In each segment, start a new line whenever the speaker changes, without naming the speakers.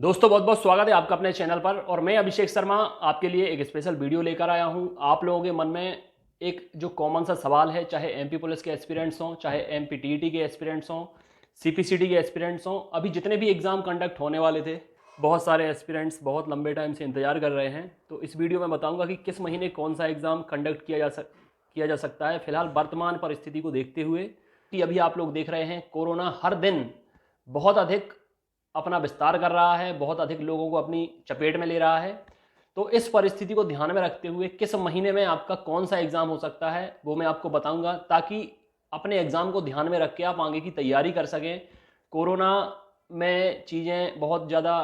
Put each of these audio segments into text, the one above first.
दोस्तों बहुत बहुत स्वागत है आपका अपने चैनल पर। और मैं अभिषेक शर्मा आपके लिए एक स्पेशल वीडियो लेकर आया हूं। आप लोगों के मन में एक जो कॉमन सा सवाल है, चाहे एमपी पुलिस के एस्पिरेंट्स हों, चाहे एमपी टीईटी के एस्पिरेंट्स हों, सीपीसीटी के एस्पिरेंट्स हों, अभी जितने भी एग्ज़ाम कंडक्ट होने वाले थे, बहुत सारे एस्पिरेंट्स बहुत लंबे टाइम से इंतजार कर रहे हैं। तो इस वीडियो में बताऊँगा कि किस महीने कौन सा एग्ज़ाम कंडक्ट किया जा सकता है। फिलहाल वर्तमान परिस्थिति को देखते हुए कि अभी आप लोग देख रहे हैं कोरोना हर दिन बहुत अधिक अपना विस्तार कर रहा है, बहुत अधिक लोगों को अपनी चपेट में ले रहा है। तो इस परिस्थिति को ध्यान में रखते हुए किस महीने में आपका कौन सा एग्ज़ाम हो सकता है वो मैं आपको बताऊंगा, ताकि अपने एग्ज़ाम को ध्यान में रख के आप आगे की तैयारी कर सकें। कोरोना में चीज़ें बहुत ज़्यादा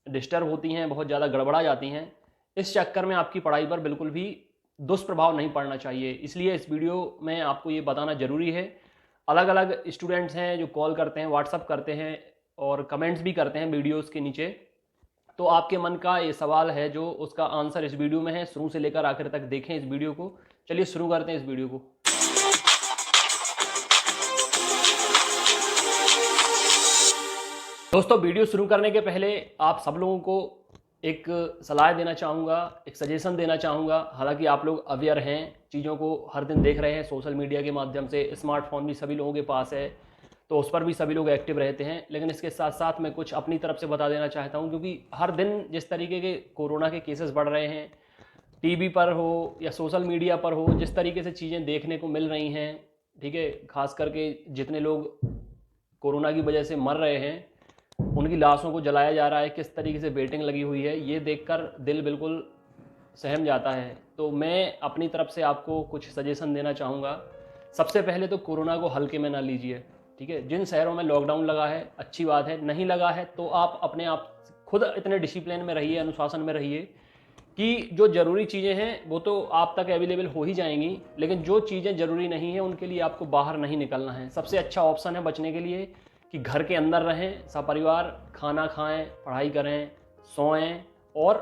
डिस्टर्ब होती हैं, बहुत ज़्यादा गड़बड़ा जाती हैं। इस चक्कर में आपकी पढ़ाई पर बिल्कुल भी दुष्प्रभाव नहीं पड़ना चाहिए, इसलिए इस वीडियो में आपको ये बताना ज़रूरी है। अलग अलग स्टूडेंट्स हैं जो कॉल करते हैं, व्हाट्सअप करते हैं और कमेंट्स भी करते हैं वीडियोस के नीचे। तो आपके मन का ये सवाल है जो उसका आंसर इस वीडियो में है। शुरू से लेकर आखिर तक देखें इस वीडियो को। चलिए शुरू करते हैं इस वीडियो को। दोस्तों वीडियो शुरू करने के पहले आप सब लोगों को एक सलाह देना चाहूँगा, एक सजेशन देना चाहूँगा। हालांकि आप लोग अवेयर हैं, चीज़ों को हर दिन देख रहे हैं सोशल मीडिया के माध्यम से, स्मार्टफोन भी सभी लोगों के पास है, तो उस पर भी सभी लोग एक्टिव रहते हैं। लेकिन इसके साथ साथ मैं कुछ अपनी तरफ से बता देना चाहता हूं, क्योंकि हर दिन जिस तरीके के कोरोना के केसेस बढ़ रहे हैं, टीवी पर हो या सोशल मीडिया पर हो, जिस तरीके से चीज़ें देखने को मिल रही हैं, ठीक है, खास करके जितने लोग कोरोना की वजह से मर रहे हैं उनकी लाशों को जलाया जा रहा है, किस तरीके से वेटिंग लगी हुई है, ये देखकर दिल बिल्कुल सहम जाता है। तो मैं अपनी तरफ से आपको कुछ सजेशन देना चाहूँगा। सबसे पहले तो कोरोना को हल्के में ना लीजिए, ठीक है। जिन शहरों में लॉकडाउन लगा है अच्छी बात है, नहीं लगा है तो आप अपने आप खुद इतने डिसिप्लिन में रहिए, अनुशासन में रहिए कि जो ज़रूरी चीज़ें हैं वो तो आप तक अवेलेबल हो ही जाएंगी, लेकिन जो चीज़ें ज़रूरी नहीं हैं उनके लिए आपको बाहर नहीं निकलना है। सबसे अच्छा ऑप्शन है बचने के लिए कि घर के अंदर रहें, सपरिवार खाना खाएं, पढ़ाई करें, सोएं और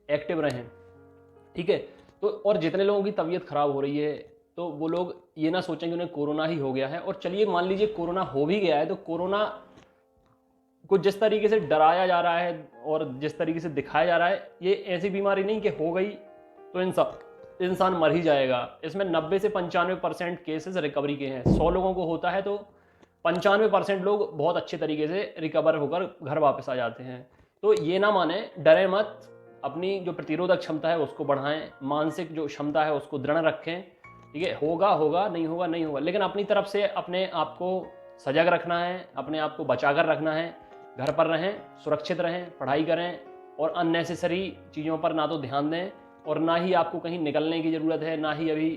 एक्टिव रहें, ठीक है। तो और जितने लोगों की तबीयत ख़राब हो रही है तो वो लोग ये ना सोचें कि उन्हें कोरोना ही हो गया है। और चलिए मान लीजिए कोरोना हो भी गया है, तो कोरोना को जिस तरीके से डराया जा रहा है और जिस तरीके से दिखाया जा रहा है, ये ऐसी बीमारी नहीं कि हो गई तो इंसान मर ही जाएगा। इसमें 90 से 95% केसेस रिकवरी के हैं। 100 लोगों को होता है तो 95% लोग बहुत अच्छे तरीके से रिकवर होकर घर वापस आ जाते हैं। तो ये ना माने, डरे मत, अपनी जो प्रतिरोधक क्षमता है उसको बढ़ाएं, मानसिक जो क्षमता है उसको दृढ़ रखें, ठीक है। होगा होगा, नहीं होगा नहीं होगा, लेकिन अपनी तरफ से अपने आप को सजग रखना है, अपने आप को बचा कर रखना है। घर पर रहें, सुरक्षित रहें, पढ़ाई करें और अननेसेसरी चीज़ों पर ना तो ध्यान दें और ना ही आपको कहीं निकलने की ज़रूरत है, ना ही अभी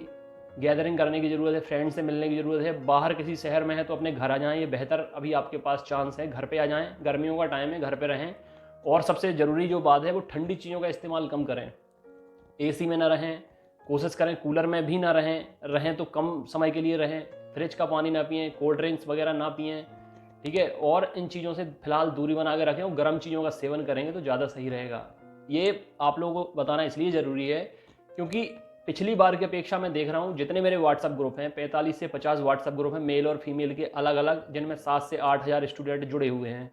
गैदरिंग करने की ज़रूरत है, फ्रेंड से मिलने की ज़रूरत है। बाहर किसी शहर में है तो अपने घर आ जाएं, ये बेहतर अभी आपके पास चांस है। घर पे आ जाएं, गर्मियों का टाइम है, घर पे रहें। और सबसे ज़रूरी जो बात है वो ठंडी चीज़ों का इस्तेमाल कम करें। एसी में ना रहें, कोशिश करें कूलर में भी ना रहें तो कम समय के लिए रहें। फ्रिज का पानी ना पिएं, कोल्ड ड्रिंक्स वगैरह ना पिएं, ठीक है। और इन चीज़ों से फिलहाल दूरी बना के रखें और गर्म चीज़ों का सेवन करेंगे तो ज़्यादा सही रहेगा। ये आप लोगों को बताना इसलिए ज़रूरी है क्योंकि पिछली बार की अपेक्षा मैं देख रहा हूँ जितने मेरे व्हाट्सअप ग्रुप हैं, 45 से 50 व्हाट्सअप ग्रुप हैं, मेल और फीमेल के अलग अलग, जिनमें 7 से 8 हज़ार स्टूडेंट जुड़े हुए हैं।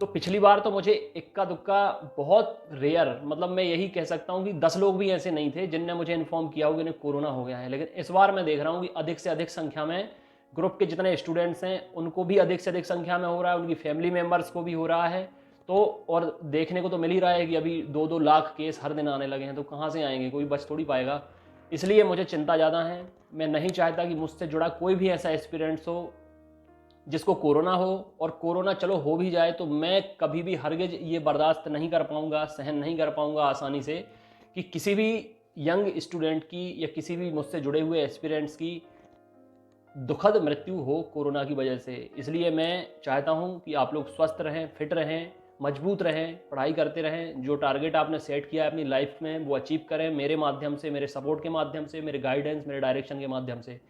तो पिछली बार तो मुझे इक्का दुक्का, बहुत रेयर, मतलब मैं यही कह सकता हूँ कि 10 लोग भी ऐसे नहीं थे जिनने मुझे इन्फॉर्म किया हो कि उन्हें कोरोना हो गया है। लेकिन इस बार मैं देख रहा हूँ कि अधिक से अधिक संख्या में ग्रुप के जितने स्टूडेंट्स हैं उनको भी अधिक से अधिक संख्या में हो रहा है, उनकी फैमिली मेम्बर्स को भी हो रहा है। तो और देखने को तो मिल ही रहा है कि अभी 2-2 लाख केस हर दिन आने लगे हैं, तो कहाँ से आएंगे, कोई बच थोड़ी पाएगा। इसलिए मुझे चिंता ज़्यादा है। मैं नहीं चाहता कि मुझसे जुड़ा कोई भी ऐसा एक्सपीरियंस हो जिसको कोरोना हो, और कोरोना चलो हो भी जाए तो मैं कभी भी हरगिज ये बर्दाश्त नहीं कर पाऊँगा, सहन नहीं कर पाऊँगा आसानी से कि किसी भी यंग स्टूडेंट की या किसी भी मुझसे जुड़े हुए एक्सपीरियंस की दुखद मृत्यु हो कोरोना की वजह से। इसलिए मैं चाहता हूं कि आप लोग स्वस्थ रहें, फिट रहें, मजबूत रहें, पढ़ाई करते रहें। जो टारगेट आपने सेट किया है अपनी लाइफ में वो अचीव करें, मेरे माध्यम से, मेरे सपोर्ट के माध्यम से, मेरे गाइडेंस, मेरे डायरेक्शन के माध्यम से।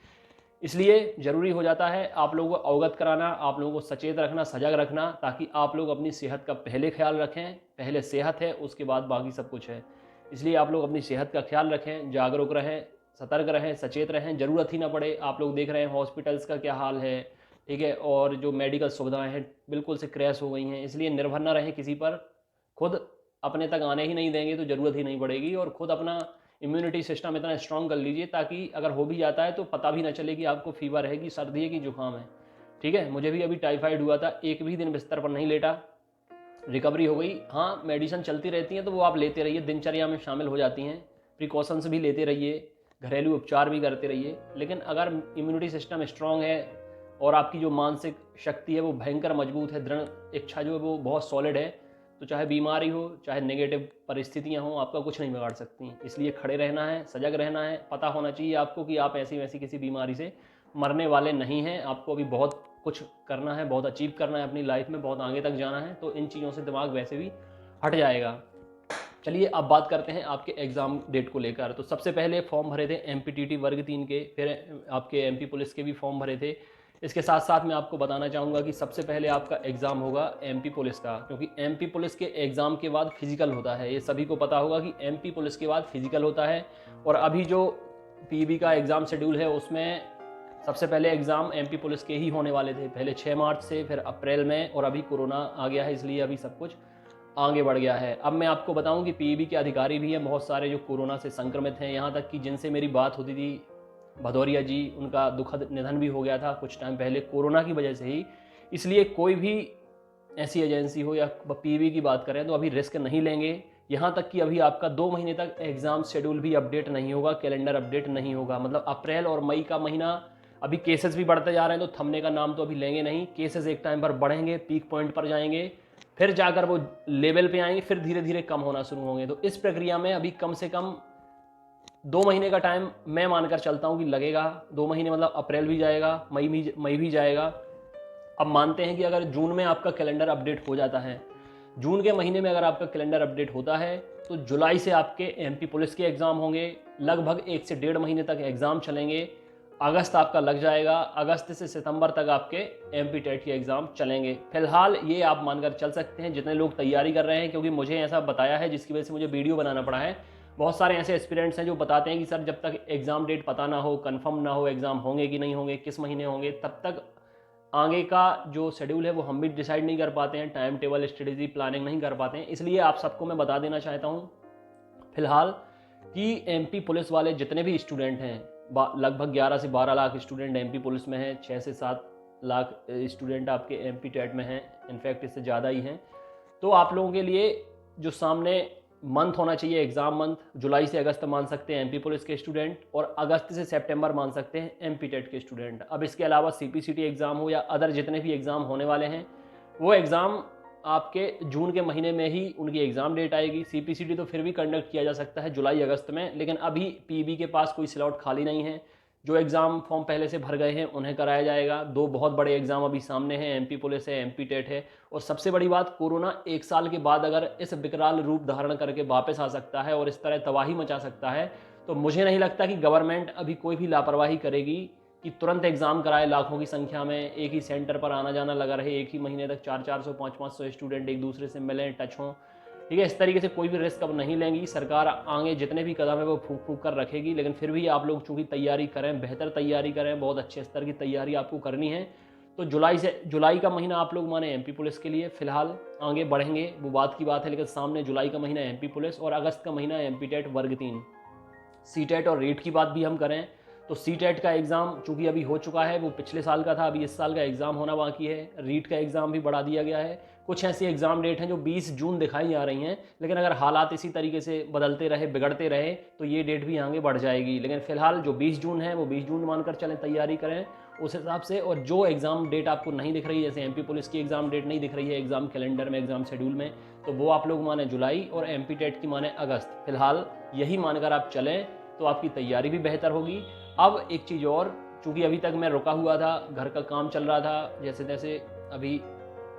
इसलिए ज़रूरी हो जाता है आप लोगों को अवगत कराना, आप लोगों को सचेत रखना, सजग रखना, ताकि आप लोग अपनी सेहत का पहले ख्याल रखें। पहले सेहत है, उसके बाद बाकी सब कुछ है। इसलिए आप लोग अपनी सेहत का ख्याल रखें, जागरूक रहें, सतर्क रहें, सचेत रहें। ज़रूरत ही ना पड़े, आप लोग देख रहे हैं हॉस्पिटल्स का क्या हाल है, ठीक है, और जो मेडिकल सुविधाएं हैं बिल्कुल से क्रैश हो गई हैं। इसलिए निर्भर ना रहें किसी पर, खुद अपने तक आने ही नहीं देंगे तो ज़रूरत ही नहीं पड़ेगी, और खुद अपना इम्यूनिटी सिस्टम इतना स्ट्रॉन्ग कर लीजिए ताकि अगर हो भी जाता है तो पता भी ना चले कि आपको फीवर है, कि सर्दी है, कि जुकाम है। ठीक है, मुझे भी अभी टाइफाइड हुआ था, एक भी दिन बिस्तर पर नहीं लेटा, रिकवरी हो गई। हाँ, मेडिसिन चलती रहती हैं तो वो आप लेते रहिए, दिनचर्या में शामिल हो जाती हैं, प्रिकॉशंस भी लेते रहिए, घरेलू उपचार भी करते रहिए। लेकिन अगर इम्यूनिटी सिस्टम स्ट्रांग है और आपकी जो मानसिक शक्ति है वो भयंकर मजबूत है, दृढ़ इच्छा जो है वो बहुत सॉलिड है, तो चाहे बीमारी हो, चाहे नेगेटिव परिस्थितियां हों, आपका कुछ नहीं बिगाड़ सकती। इसलिए खड़े रहना है, सजग रहना है, पता होना चाहिए आपको कि आप ऐसी वैसी किसी बीमारी से मरने वाले नहीं हैं। आपको अभी बहुत कुछ करना है, बहुत अचीव करना है अपनी लाइफ में, बहुत आगे तक जाना है, तो इन चीज़ों से दिमाग वैसे भी हट जाएगा। चलिए अब बात करते हैं आपके एग्ज़ाम डेट को लेकर। तो सबसे पहले फॉर्म भरे थे MPTT वर्ग 3 के, फिर आपके MP पुलिस के भी फॉर्म भरे थे। इसके साथ साथ मैं आपको बताना चाहूँगा कि सबसे पहले आपका एग्ज़ाम होगा MP पुलिस का, क्योंकि MP पुलिस के एग्ज़ाम के बाद फिजिकल होता है। ये सभी को पता होगा कि MP पुलिस के बाद फिजिकल होता है। और अभी जो PB का एग्ज़ाम शेड्यूल है उसमें सबसे पहले एग्ज़ाम MP पुलिस के ही होने वाले थे, पहले 6 मार्च से, फिर अप्रैल में, और अभी कोरोना आ गया है इसलिए अभी सब कुछ आगे बढ़ गया है। अब मैं आपको बताऊं कि PEB के अधिकारी भी हैं बहुत सारे जो कोरोना से संक्रमित हैं, यहाँ तक कि जिनसे मेरी बात होती थी, भदौरिया जी, उनका दुखद निधन भी हो गया था कुछ टाइम पहले कोरोना की वजह से ही। इसलिए कोई भी ऐसी एजेंसी हो या PEB की बात करें तो अभी रिस्क नहीं लेंगे। यहाँ तक कि अभी आपका 2 महीने तक एग्ज़ाम शेड्यूल भी अपडेट नहीं होगा, कैलेंडर अपडेट नहीं होगा। मतलब अप्रैल और मई का महीना, अभी केसेस भी बढ़ते जा रहे हैं तो थमने का नाम तो अभी लेंगे नहीं। केसेस एक टाइम पर बढ़ेंगे, पीक पॉइंट पर जाएंगे, फिर जाकर वो लेवल पे आएंगे, फिर धीरे धीरे कम होना शुरू होंगे। तो इस प्रक्रिया में अभी कम से कम 2 महीने का टाइम मैं मानकर चलता हूँ कि लगेगा। 2 महीने मतलब अप्रैल भी जाएगा, मई भी जाएगा। अब मानते हैं कि अगर जून में आपका कैलेंडर अपडेट हो जाता है, जून के महीने में अगर आपका कैलेंडर अपडेट होता है तो जुलाई से आपके MP पुलिस के एग्ज़ाम होंगे, लगभग 1 से 1.5 महीने तक एग्ज़ाम चलेंगे। अगस्त आपका लग जाएगा, अगस्त से सितंबर तक आपके MP टेट के एग्ज़ाम चलेंगे। फिलहाल ये आप मानकर चल सकते हैं जितने लोग तैयारी कर रहे हैं, क्योंकि मुझे ऐसा बताया है जिसकी वजह से मुझे वीडियो बनाना पड़ा है। बहुत सारे ऐसे एस्पिरेंट्स हैं जो बताते हैं कि सर जब तक एग्ज़ाम डेट पता ना हो, कंफर्म ना हो एग्ज़ाम होंगे कि नहीं होंगे, किस महीने होंगे, तब तक आगे का जो शेड्यूल है वो हम भी डिसाइड नहीं कर पाते हैं, टाइम टेबल, स्ट्रेटेजी, प्लानिंग नहीं कर पाते हैं। इसलिए आप सबको मैं बता देना चाहता हूँ फिलहाल कि MP पुलिस वाले जितने भी स्टूडेंट हैं, लगभग 11 से 12 लाख स्टूडेंट MP पुलिस में हैं, 6 से 7 लाख स्टूडेंट आपके MP टेट में हैं, इनफैक्ट इससे ज़्यादा ही हैं। तो आप लोगों के लिए जो सामने मंथ होना चाहिए, एग्ज़ाम मंथ, जुलाई से अगस्त मान सकते हैं MP पुलिस के स्टूडेंट, और अगस्त से सितंबर मान सकते हैं MP टेट के स्टूडेंट। अब इसके अलावा CPCT एग्ज़ाम हो या अदर जितने भी एग्ज़ाम होने वाले हैं, वो एग्ज़ाम आपके जून के महीने में ही उनकी एग्ज़ाम डेट आएगी। CPCT तो फिर भी कंडक्ट किया जा सकता है जुलाई अगस्त में, लेकिन अभी PEB के पास कोई स्लॉट खाली नहीं है। जो एग्ज़ाम फॉर्म पहले से भर गए हैं उन्हें कराया जाएगा। 2 बहुत बड़े एग्ज़ाम अभी सामने हैं, MP पुलिस है, MP टेट है। और सबसे बड़ी बात, कोरोना 1 साल के बाद अगर इस विकराल रूप धारण करके वापस आ सकता है और इस तरह तबाही मचा सकता है, तो मुझे नहीं लगता कि गवर्नमेंट अभी कोई भी लापरवाही करेगी कि तुरंत एग्ज़ाम कराए। लाखों की संख्या में एक ही सेंटर पर आना जाना लगा रहे, एक ही महीने तक 400-400, 500-500 स्टूडेंट एक दूसरे से मिलें, टच हों। ठीक है, इस तरीके से कोई भी रिस्क अब नहीं लेंगी सरकार। आगे जितने भी कदम है वो फूंक फूंक कर रखेगी, लेकिन फिर भी आप लोग चूँकि तैयारी करें, बेहतर तैयारी करें, बहुत अच्छे स्तर की तैयारी आपको करनी है। तो जुलाई का महीना आप लोग माने MP पुलिस के लिए। फिलहाल आगे बढ़ेंगे वो बात की बात है, लेकिन सामने जुलाई का महीना MP पुलिस और अगस्त का महीना MP टेट वर्ग 3। CTET और रीट की बात भी हम करें तो CTET का एग्ज़ाम चूँकि अभी हो चुका है, वो पिछले साल का था, अभी इस साल का एग्ज़ाम होना बाकी है। रीट का एग्ज़ाम भी बढ़ा दिया गया है। कुछ ऐसी एग्ज़ाम डेट हैं जो 20 जून दिखाई जा रही हैं, लेकिन अगर हालात इसी तरीके से बदलते रहे, बिगड़ते रहे, तो ये डेट भी आगे बढ़ जाएगी। लेकिन फिलहाल जो 20 जून है वो 20 जून मानकर चलें, तैयारी करें उस हिसाब से। और जो एग्ज़ाम डेट आपको नहीं दिख रही है, जैसे MP पुलिस की एग्ज़ाम डेट नहीं दिख रही है एग्ज़ाम कैलेंडर में, एग्ज़ाम शेड्यूल में, तो वो आप लोग माने जुलाई, और MP टेट की माने अगस्त। फिलहाल यही मानकर आप चलें तो आपकी तैयारी भी बेहतर होगी। अब एक चीज़ और, चूँकि अभी तक मैं रुका हुआ था, घर का काम चल रहा था जैसे तैसे, अभी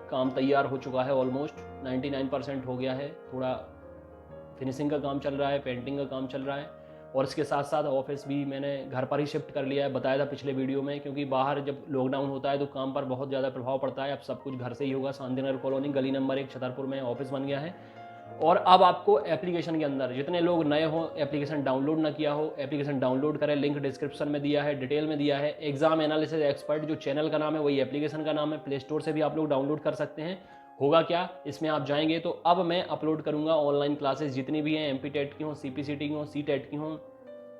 काम तैयार हो चुका है, ऑलमोस्ट 99% हो गया है। थोड़ा फिनिशिंग का काम चल रहा है, पेंटिंग का काम चल रहा है, और इसके साथ साथ ऑफिस भी मैंने घर पर ही शिफ्ट कर लिया है, बताया था पिछले वीडियो में। क्योंकि बाहर जब लॉकडाउन होता है तो काम पर बहुत ज़्यादा प्रभाव पड़ता है। अब सब कुछ घर से ही होगा। शांतिनगर कॉलोनी गली नंबर 1 छतरपुर में ऑफिस बन गया है। और अब आपको एप्लीकेशन के अंदर, जितने लोग नए हो, एप्लीकेशन डाउनलोड ना किया हो, एप्लीकेशन डाउनलोड करें, लिंक डिस्क्रिप्शन में दिया है, डिटेल में दिया है। एग्जाम एनालिसिस एक्सपर्ट जो चैनल का नाम है, वही एप्लीकेशन का नाम है। प्ले स्टोर से भी आप लोग डाउनलोड कर सकते हैं। होगा क्या, इसमें आप जाएंगे तो अब मैं अपलोड करूंगा ऑनलाइन क्लासेस जितनी भी हैं, एमपी टेट की हों, सीपीसीटी की हों, सी टेट की हों,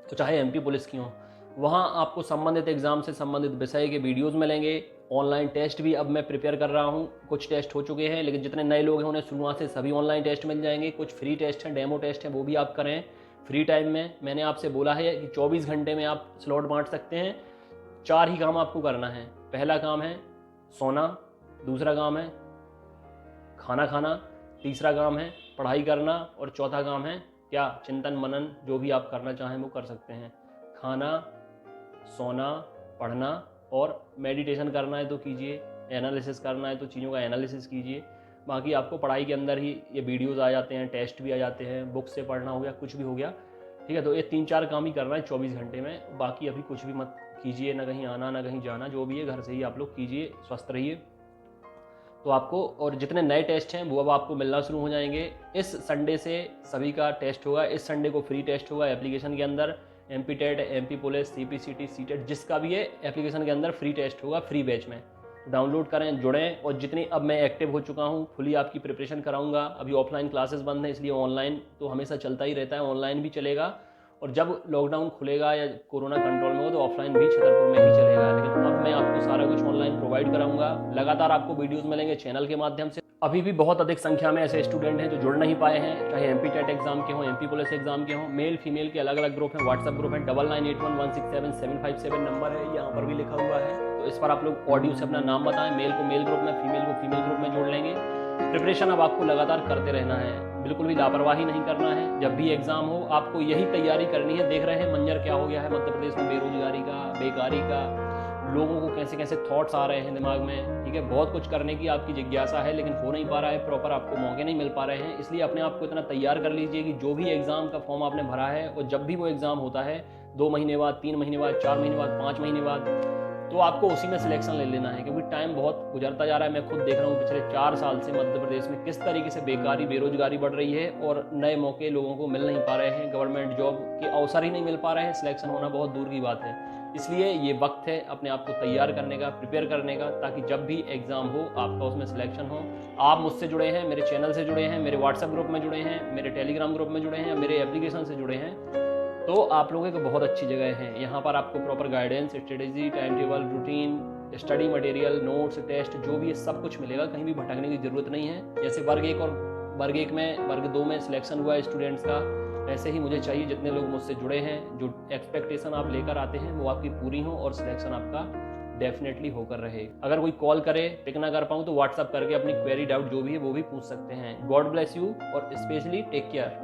तो चाहे एमपी पुलिस की हों, वहाँ आपको संबंधित एग्जाम से संबंधित विषय के वीडियोज़ मिलेंगे। ऑनलाइन टेस्ट भी अब मैं प्रिपेयर कर रहा हूँ, कुछ टेस्ट हो चुके हैं, लेकिन जितने नए लोग हैं उन्हें शुरुआत से सभी ऑनलाइन टेस्ट मिल जाएंगे। कुछ फ्री टेस्ट हैं, डेमो टेस्ट हैं, वो भी आप करें फ्री टाइम में। मैंने आपसे बोला है कि 24 घंटे में आप स्लॉट बांट सकते हैं। 4 ही काम आपको करना है। पहला काम है सोना, दूसरा काम है खाना खाना, तीसरा काम है पढ़ाई करना, और चौथा काम है क्या, चिंतन मनन, जो भी आप करना चाहें वो कर सकते हैं। खाना, सोना, पढ़ना, और मेडिटेशन करना है तो कीजिए, एनालिसिस करना है तो चीज़ों का एनालिसिस कीजिए। बाकी आपको पढ़ाई के अंदर ही ये वीडियोज़ आ जाते हैं, टेस्ट भी आ जाते हैं, बुक से पढ़ना हो गया, कुछ भी हो गया, ठीक है। तो ये 3-4 काम ही करना है 24 घंटे में। बाकी अभी कुछ भी मत कीजिए, ना कहीं आना ना कहीं जाना, जो भी है घर से ही आप लोग कीजिए, स्वस्थ रहिए। तो आपको, और जितने नए टेस्ट हैं वो अब आपको मिलना शुरू हो जाएंगे। इस संडे से सभी का टेस्ट होगा। इस संडे को फ्री टेस्ट होगा एप्लीकेशन के अंदर। MP TET, MP police, CPCT, CTET, जिसका भी है एप्लीकेशन के अंदर फ्री टेस्ट होगा, फ्री बैच में। डाउनलोड करें, जुड़ें। और जितनी अब मैं एक्टिव हो चुका हूँ, फुली आपकी प्रिपरेशन कराऊंगा। अभी ऑफलाइन क्लासेस बंद हैं, इसलिए ऑनलाइन तो हमेशा चलता ही रहता है, ऑनलाइन भी चलेगा। और जब लॉकडाउन खुलेगा या कोरोना कंट्रोल में हो तो ऑफलाइन भी छतरपुर में ही चलेगा। लेकिन अब मैं आपको सारा कुछ ऑनलाइन प्रोवाइड कराऊंगा। लगातार आपको वीडियोस मिलेंगे चैनल के माध्यम से। अभी भी बहुत अधिक संख्या में ऐसे स्टूडेंट हैं जो जुड़ नहीं पाए हैं, चाहे एमपी टेट एग्जाम के हों, एमपी पुलिस एग्जाम के हों। मेल फीमेल के अलग अलग ग्रुप हैं, व्हाट्सएप ग्रुप है, 9981167757 नंबर है, यहाँ पर भी लिखा हुआ है। तो इस पर आप लोग ऑडियो से अपना नाम बताएं, मेल को मेल ग्रुप में, फीमेल को फीमेल ग्रुप में जोड़ लेंगे। प्रिपरेशन अब आपको लगातार करते रहना है, बिल्कुल भी लापरवाही नहीं करना है। जब भी एग्जाम हो आपको यही तैयारी करनी है। देख रहे हैं मंजर क्या हो गया है मध्य प्रदेश में, बेरोजगारी का, बेकारी का, लोगों को कैसे कैसे थॉट्स आ रहे हैं दिमाग में, ठीक है। बहुत कुछ करने की आपकी जिज्ञासा है, लेकिन हो नहीं पा रहा है, प्रॉपर आपको मौके नहीं मिल पा रहे हैं। इसलिए अपने आप को इतना तैयार कर लीजिए कि जो भी एग्जाम का फॉर्म आपने भरा है, और जब भी वो एग्जाम होता है 2 महीने बाद, 3 महीने बाद, 4 महीने बाद, 5 महीने बाद, तो आपको उसी में सिलेक्शन ले लेना है। क्योंकि टाइम बहुत गुजरता जा रहा है। मैं खुद देख रहा हूँ पिछले 4 साल से मध्य प्रदेश में किस तरीके से बेकारी, बेरोजगारी बढ़ रही है, और नए मौके लोगों को मिल नहीं पा रहे हैं, गवर्नमेंट जॉब के अवसर ही नहीं मिल पा रहे हैं, सिलेक्शन होना बहुत दूर की बात है। इसलिए ये वक्त है अपने आप को तैयार करने का, प्रिपेयर करने का, ताकि जब भी एग्जाम हो आपका उसमें सिलेक्शन हो। आप मुझसे जुड़े हैं, मेरे चैनल से जुड़े हैं, मेरे व्हाट्सएप ग्रुप में जुड़े हैं, मेरे टेलीग्राम ग्रुप में जुड़े हैं, मेरे एप्लीकेशन से जुड़े हैं, तो आप लोगों की बहुत अच्छी जगह है। यहाँ पर आपको proper guidance, strategy, time table, routine, study material, notes, test, जो भी है सब कुछ मिलेगा। कहीं भी भटकने की जरूरत नहीं है। जैसे वर्ग 1 और वर्ग 1 में, वर्ग 2 में सिलेक्शन हुआ है स्टूडेंट्स का, ऐसे ही मुझे चाहिए जितने लोग मुझसे जुड़े हैं, जो एक्सपेक्टेशन आप लेकर आते हैं वो आपकी पूरी हो, और सिलेक्शन आपका डेफिनेटली होकर रहे। अगर कोई कॉल करे, पिक ना कर पाऊँ, तो व्हाट्सअप करके अपनी क्वेरी, डाउट जो भी है वो भी पूछ सकते हैं। गॉड ब्लेस यू, और स्पेशली टेक केयर।